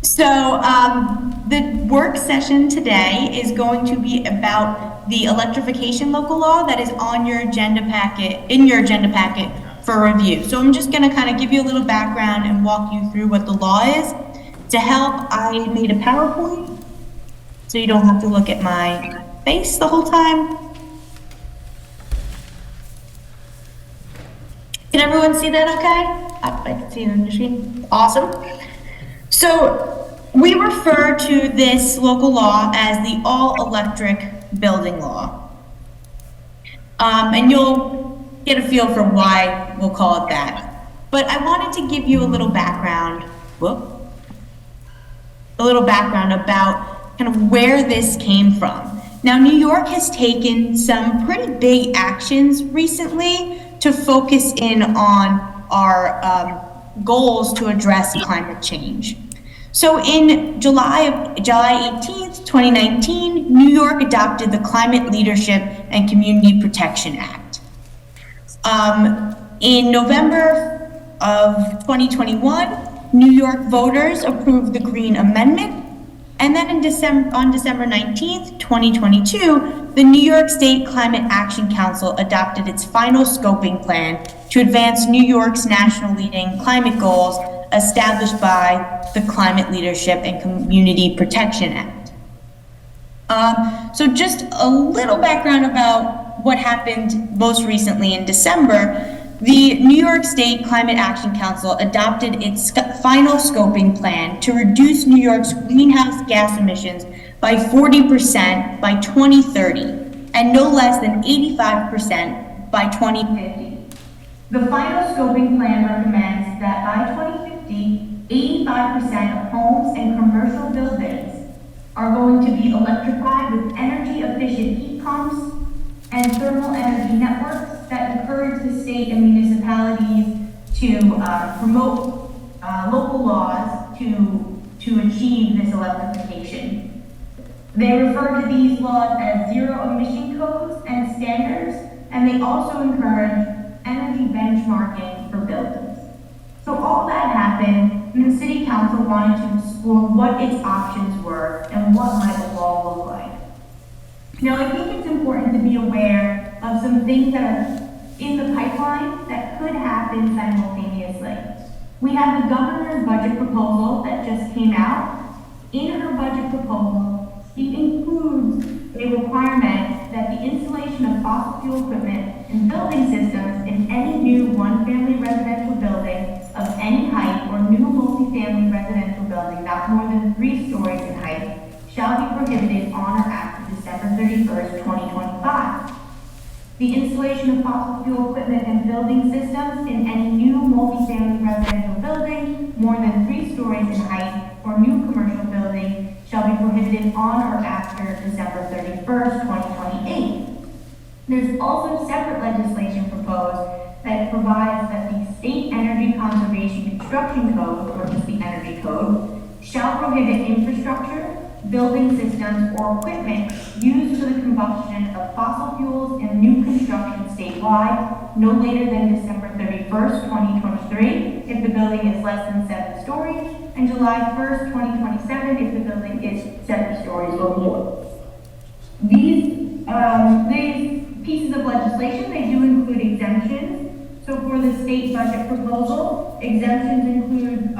The work session today is going to be about the electrification local law that is on your agenda packet, for review. So I'm just going to kind of give you a little background and walk you through what the law is. To help, I made a PowerPoint so you don't have to look at my face the whole time. Can everyone see that okay? I can see it on your screen. Awesome. So we refer to this local law as the all-electric building law. And you'll get a feel for why we'll call it that. But I wanted to give you a little background, about kind of where this came from. Now, New York has taken some pretty big actions recently to focus in on our goals to address climate change. So in July 18th, 2019, New York adopted the Climate Leadership and Community Protection Act. In November of 2021, New York voters approved the Green Amendment. And then on December 19th, 2022, the New York State Climate Action Council adopted its final scoping plan to advance New York's national leading climate goals established by the Climate Leadership and Community Protection Act. So just a little background about what happened most recently in December. The New York State Climate Action Council adopted its final scoping plan to reduce New York's greenhouse gas emissions by 40% by 2030 and no less than 85% by 2050. The final scoping plan recommends that by 2050, 85% of homes and commercial buildings are going to be electrified with energy-efficient heat pumps and thermal energy networks that encourage the state and municipalities to promote local laws to achieve this electrification. They refer to these laws as zero emission codes and standards, and they also encourage energy benchmarking for buildings. So all that happened, and the City Council wanted to explore what its options were and what might the law look like. Now, I think it's important to be aware of some things that are in the pipeline that could happen simultaneously. We have the governor's budget proposal that just came out. In her budget proposal, it includes a requirement that the installation of fossil fuel equipment and building systems in any new one-family residential building of any height or new multifamily residential building not more than 3 stories in height shall be prohibited on or after December 31st, 2025. The installation of fossil fuel equipment and building systems in any new multifamily residential building more than 3 stories in height or new commercial building shall be prohibited on or after December 31st, 2028. There's also separate legislation proposed that provides that the State Energy Conservation Construction Code, or just the Energy Code, shall prohibit infrastructure, building systems, or equipment used for the combustion of fossil fuels in new construction statewide no later than December 31st, 2023, if the building is less than 7 stories, and July 1st, 2027, if the building is 7 stories or more. These pieces of legislation, they do include exemptions. So for the state budget proposal, exemptions include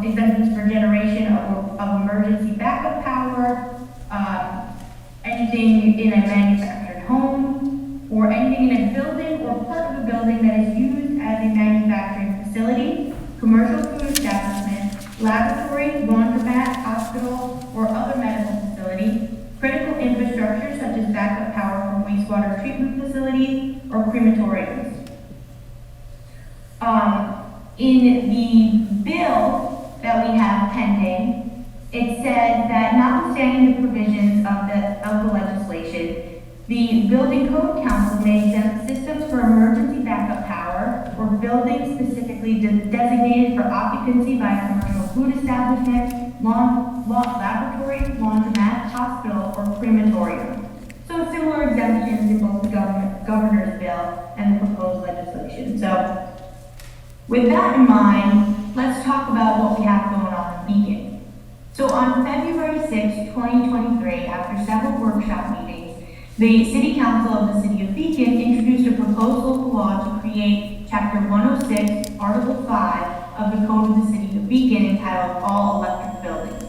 exemptions for generation of emergency backup power, anything in a manufactured home, or anything in a building or part of a building that is used as a manufacturing facility, commercial food establishment, laboratory, laundromat, hospital, or other medical facility, critical infrastructure such as backup power from wastewater treatment facilities or crematoriums. In the bill that we have pending, it says that notwithstanding the provisions of the legislation, the Building Code Council may exempt systems for emergency backup power or buildings specifically designated for occupancy by a commercial food establishment, laboratory, laundromat, hospital, or crematorium. So similar exemptions in both the governor's bill and the proposed legislation. So with that in mind, let's talk about what we have going on in Beacon. on February 6, 2023, after several workshop meetings, the City Council of the City of Beacon introduced a proposed local law to create Chapter 106, Article 5 of the Code of the City of Beacon entitled All Electric Buildings,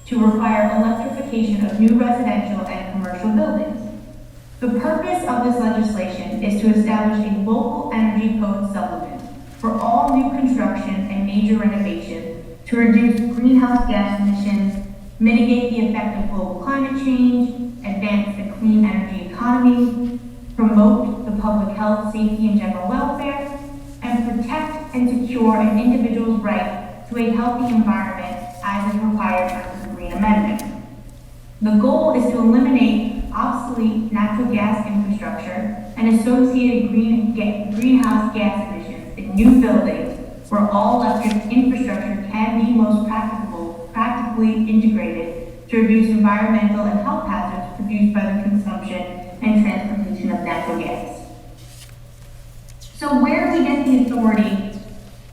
to require electrification of new residential and commercial buildings. The purpose of this legislation is to establish a local energy code supplement for all new construction and major renovation to reduce greenhouse gas emissions, mitigate the effect of global climate change, advance the clean energy economy, promote the public health, safety, and general welfare, and protect and secure an individual's right to a healthy environment as is required under the Green Amendment. The goal is to eliminate obsolete natural gas infrastructure and associated greenhouse gas emissions in new buildings where all electric infrastructure can be most practically integrated to reduce environmental and health hazards produced by the consumption and transportation of natural gas. So where do we get the authority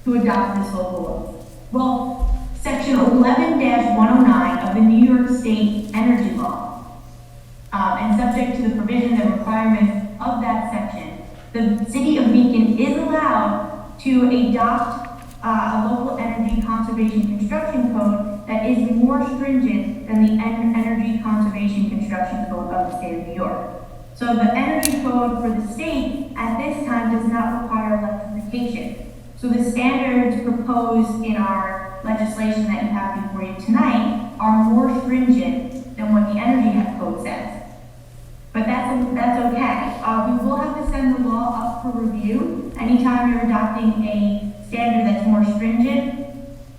to adopt this local law? Well, Section 11-109 of the New York State Energy Law, and subject to the provisions and requirements of that section, the City of Beacon is allowed to adopt a local energy conservation construction code that is more stringent than the Energy Conservation Construction Code of the State of New York. So the energy code for the state at this time does not require electrification. So the standards proposed in our legislation that you have before you tonight are more stringent than what the energy code says. But that's okay. We will have to send the law up for review. Anytime you're adopting a standard that's more stringent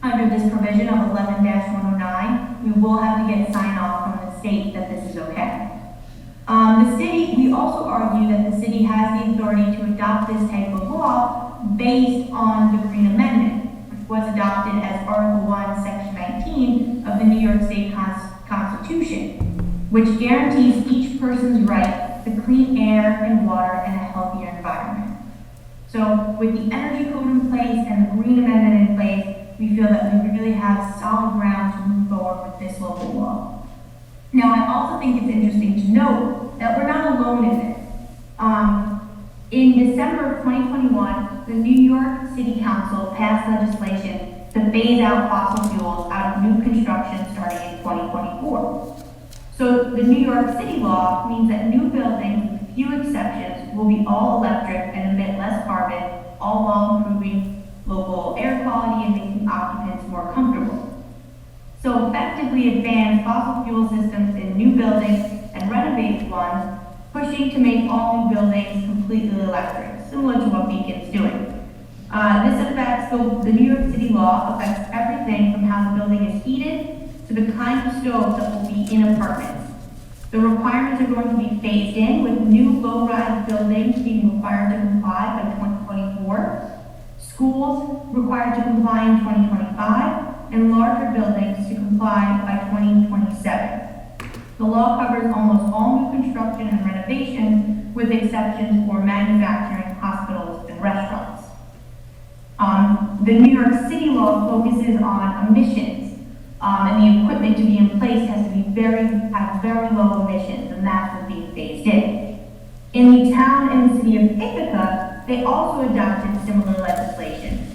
under this provision of 11-109, we will have to get sign off from the state that this is okay. We also argue that the city has the authority to adopt this type of law based on the Green Amendment, which was adopted as Article 1, Section 19 of the New York State Constitution, which guarantees each person's right to clean air and water and a healthier environment. So with the energy code in place and the Green Amendment in place, we feel that we really have solid ground to move forward with this local law. Now, I also think it's interesting to note that we're not alone in this. In December of 2021, the New York City Council passed legislation to phase out fossil fuels out of new construction starting in 2024. So the New York City law means that new buildings, with few exceptions, will be all electric and emit less carbon, all while improving local air quality and making occupants more comfortable. So effectively advance fossil fuel systems in new buildings and renovated ones, pushing to make all new buildings completely electric, similar to what Beacon's doing. The New York City law affects everything from how the building is heated to the kind of stoves that will be in apartments. The requirements are going to be phased in, with new low-rise buildings being required to comply by 2024, schools required to comply in 2025, and larger buildings to comply by 2027. The law covers almost all new construction and renovation, with exceptions for manufacturing, hospitals, and restaurants. The New York City law focuses on emissions, and the equipment to be in place has to be have very low emissions, and that's what's being phased in. In the town and city of Ithaca, they also adopted similar legislation.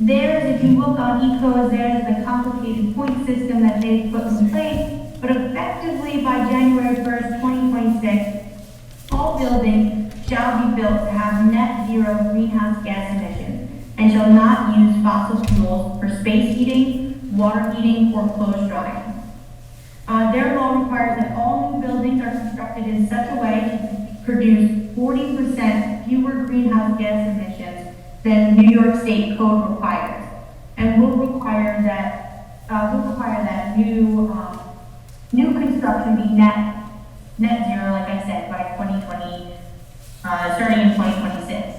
If you look on ECOS, there's the complicated point system that they've put in place, but effectively by January 1st, 2026, all buildings shall be built to have net zero greenhouse gas emissions and shall not use fossil fuels for space heating, water heating, or clothes drying. Their law requires that all new buildings are constructed in such a way to produce 40% fewer greenhouse gas emissions than New York State code requires, and will require that new construction be net zero, like I said, by 2020, starting in 2026.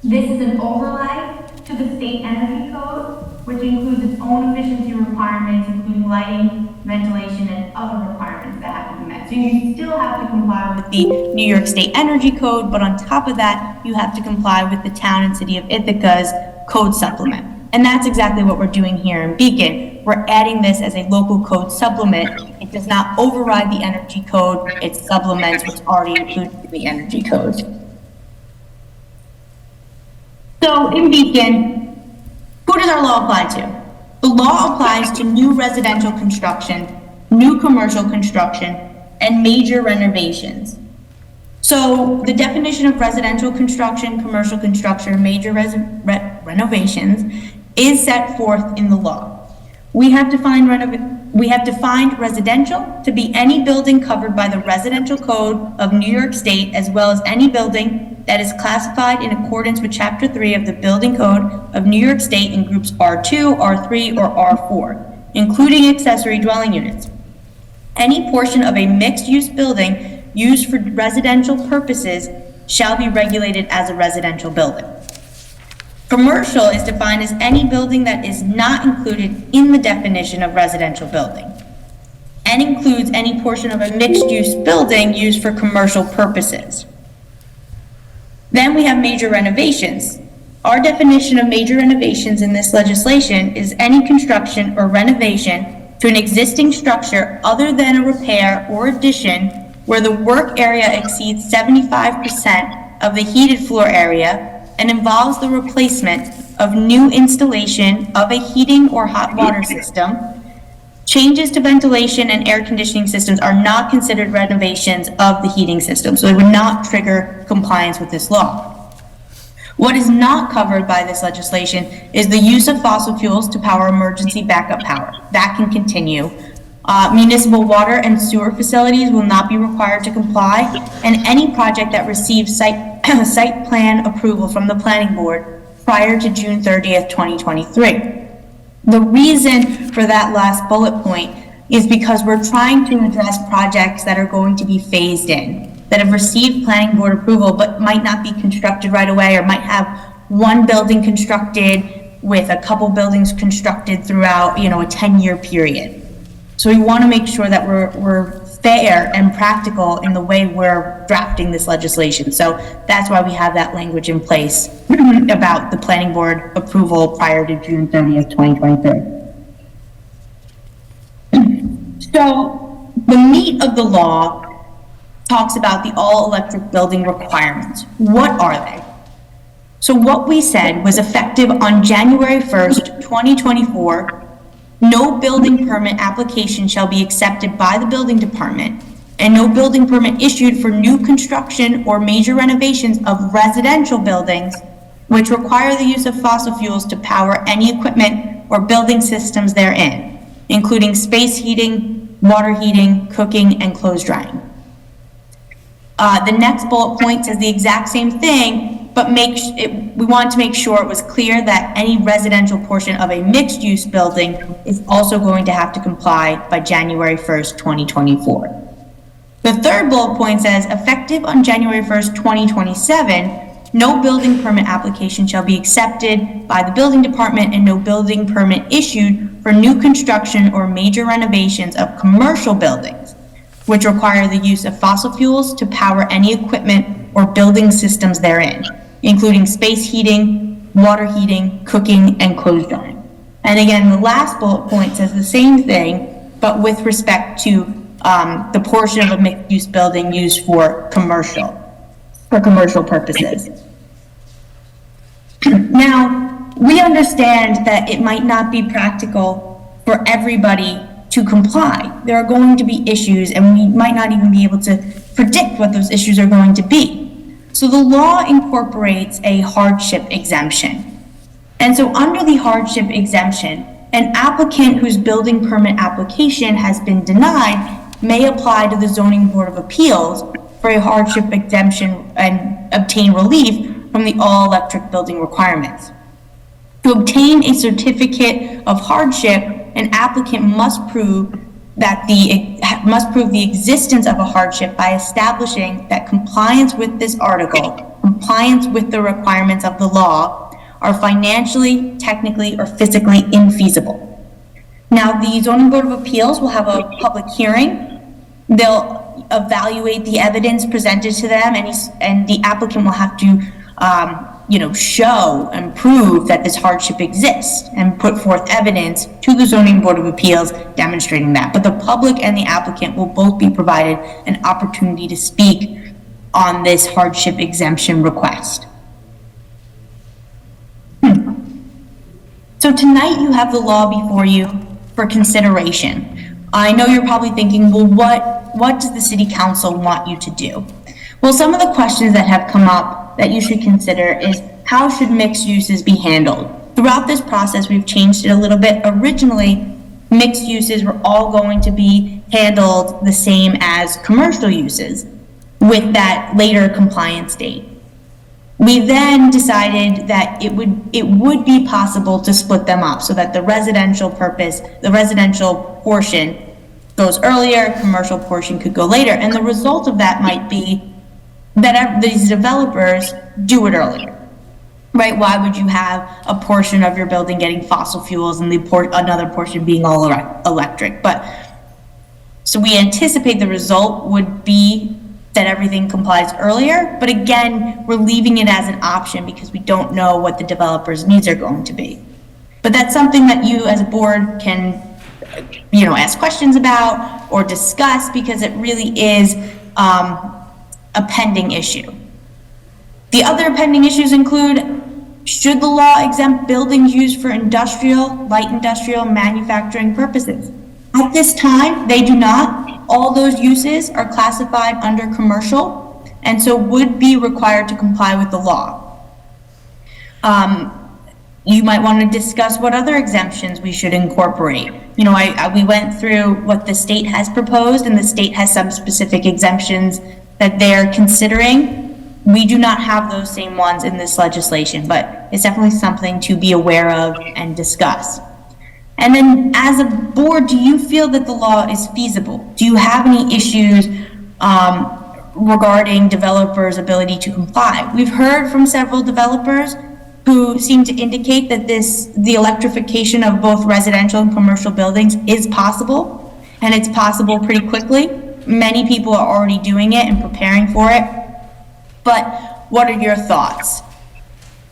This is an overlay to the state energy code, which includes its own efficiency requirements, including lighting, ventilation, and other requirements that have to be met. So you still have to comply with the New York State Energy Code, but on top of that, you have to comply with the town and city of Ithaca's code supplement. And that's exactly what we're doing here in Beacon. We're adding this as a local code supplement. It does not override the energy code, it supplements what's already included in the energy code. So in Beacon, who does our law apply to? The law applies to new residential construction, new commercial construction, and major renovations. So the definition of residential construction, commercial construction, major renovations is set forth in the law. We have defined residential to be any building covered by the residential code of New York State, as well as any building that is classified in accordance with Chapter 3 of the Building Code of New York State in groups R2, R3, or R4, including accessory dwelling units. Any portion of a mixed-use building used for residential purposes shall be regulated as a residential building. Commercial is defined as any building that is not included in the definition of residential building and includes any portion of a mixed-use building used for commercial purposes. Then we have major renovations. Our definition of major renovations in this legislation is any construction or renovation to an existing structure other than a repair or addition where the work area exceeds 75% of the heated floor area and involves the replacement of new installation of a heating or hot water system. Changes to ventilation and air conditioning systems are not considered renovations of the heating system, so they would not trigger compliance with this law. What is not covered by this legislation is the use of fossil fuels to power emergency backup power. That can continue. Municipal water and sewer facilities will not be required to comply, and any project that receives site plan approval from the planning board prior to June 30th, 2023. The reason for that last bullet point is because we're trying to address projects that are going to be phased in, that have received planning board approval but might not be constructed right away, or might have one building constructed with a couple buildings constructed throughout, a 10-year period. So we want to make sure that we're fair and practical in the way we're drafting this legislation. So that's why we have that language in place about the planning board approval prior to June 30th, 2023. So the meat of the law talks about the all-electric building requirements. What are they? So what we said was effective on January 1st, 2024, no building permit application shall be accepted by the building department, and no building permit issued for new construction or major renovations of residential buildings which require the use of fossil fuels to power any equipment or building systems therein, including space heating, water heating, cooking, and clothes drying. The next bullet point says the exact same thing, but we wanted to make sure it was clear that any residential portion of a mixed-use building is also going to have to comply by January 1st, 2024. The third bullet point says, effective on January 1st, 2027, no building permit application shall be accepted by the building department and no building permit issued for new construction or major renovations of commercial buildings, which require the use of fossil fuels to power any equipment or building systems therein, including space heating, water heating, cooking, and clothes drying. And again, the last bullet point says the same thing, but with respect to the portion of a mixed-use building used for commercial purposes. Now, we understand that it might not be practical for everybody to comply. There are going to be issues, and we might not even be able to predict what those issues are going to be. So the law incorporates a hardship exemption. And so under the hardship exemption, an applicant whose building permit application has been denied may apply to the Zoning Board of Appeals for a hardship exemption and obtain relief from the all-electric building requirements. To obtain a certificate of hardship, an applicant must prove the existence of a hardship by establishing that compliance with this article, compliance with the requirements of the law, are financially, technically, or physically infeasible. Now, the Zoning Board of Appeals will have a public hearing. They'll will evaluate the evidence presented to them, and the applicant will have to, show and prove that this hardship exists and put forth evidence to the Zoning Board of Appeals demonstrating that. But the public and the applicant will both be provided an opportunity to speak on this hardship exemption request. So tonight you have the law before you for consideration. I know you're probably thinking, well, what does the City Council want you to do? Well, some of the questions that have come up that you should consider is, how should mixed uses be handled? Throughout this process, we've changed it a little bit. Originally, mixed uses were all going to be handled the same as commercial uses with that later compliance date. We then decided that it would be possible to split them up so that the residential portion goes earlier, commercial portion could go later. And the result of that might be that these developers do it earlier, right? Why would you have a portion of your building getting fossil fuels and another portion being all electric? So we anticipate the result would be that everything complies earlier, but again, we're leaving it as an option because we don't know what the developer's needs are going to be. But that's something that you as a board can, ask questions about or discuss, because it really is a pending issue. The other pending issues include, should the law exempt buildings used for industrial, light industrial, manufacturing purposes? At this time, they do not. All those uses are classified under commercial, and so would be required to comply with the law. You might want to discuss what other exemptions we should incorporate. We went through what the state has proposed, and the state has some specific exemptions that they're considering. We do not have those same ones in this legislation, but it's definitely something to be aware of and discuss. And then as a board, do you feel that the law is feasible? Do you have any issues regarding developers' ability to comply? We've heard from several developers who seem to indicate that the electrification of both residential and commercial buildings is possible, and it's possible pretty quickly. Many people are already doing it and preparing for it. But what are your thoughts?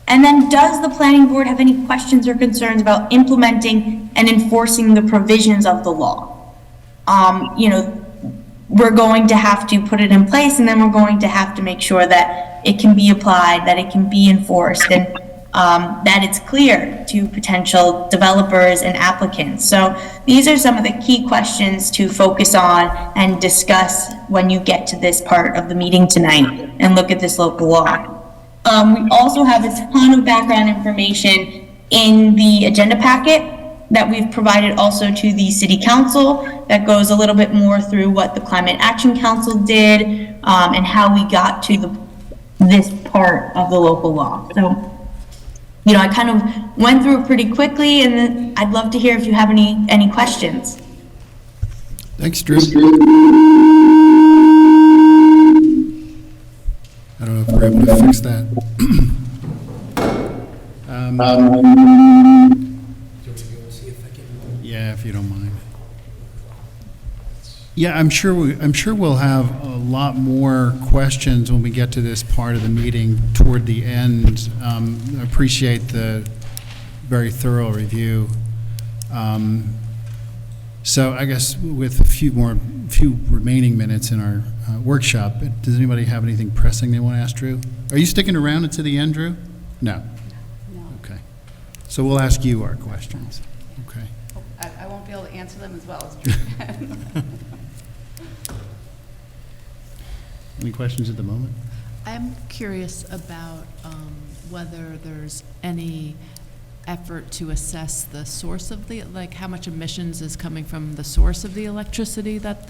And then, does the planning board have any questions or concerns about implementing and enforcing the provisions of the law? We're going to have to put it in place, and then we're going to have to make sure that it can be applied, that it can be enforced, and that it's clear to potential developers and applicants. So these are some of the key questions to focus on and discuss when you get to this part of the meeting tonight and look at this local law. We also have a ton of background information in the agenda packet that we've provided also to the City Council that goes a little bit more through what the Climate Action Council did and how we got to this part of the local law. So, I kind of went through it pretty quickly, and then I'd love to hear if you have any questions. Thanks, Drew. I don't know if we're able to fix that. Yeah, if you don't mind. Yeah, I'm sure we'll have a lot more questions when we get to this part of the meeting toward the end. I appreciate the very thorough review. So I guess with a few remaining minutes in our workshop, does anybody have anything pressing they want to ask Drew? Are you sticking around until the end, Drew? No. No. Okay. So we'll ask you our questions. Okay. I won't be able to answer them as well as Drew can. Any questions at the moment? I'm curious about whether there's any effort to assess the source of how much emissions is coming from the source of the electricity that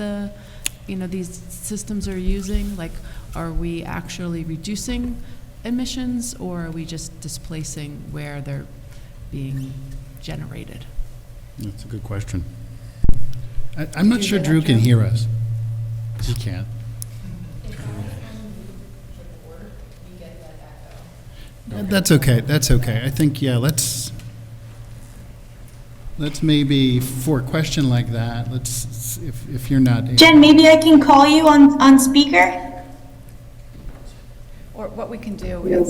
these systems are using. Like, are we actually reducing emissions, or are we just displacing where they're being generated? That's a good question. I'm not sure Drew can hear us. He can't. That's okay. That's okay. I think, yeah, let's let's maybe, for a question like that, let's, if you're not. able- Jen, maybe I can call you on speaker? Or what we can do is,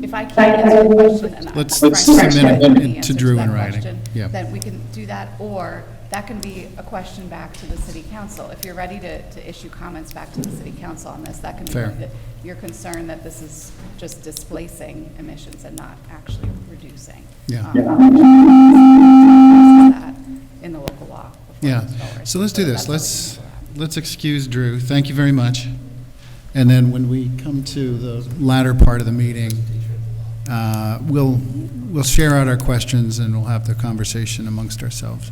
if I can't answer the question, and Let's frankly, submit I don't know the it answer to Drew that in writing. question, Yeah. then we can do that, or that can be a question back to the city council. If you're ready to issue comments back to the city council on this, that can be Fair. that you're concerned that this is just displacing emissions and not actually reducing. Yeah. That in the local law. before it Yeah, moves forward. so let's do this. that's what we can do. Let's excuse Drew. Thank you very much. And then when we come to the latter part of the meeting, we'll share out our questions and we'll have the conversation amongst ourselves.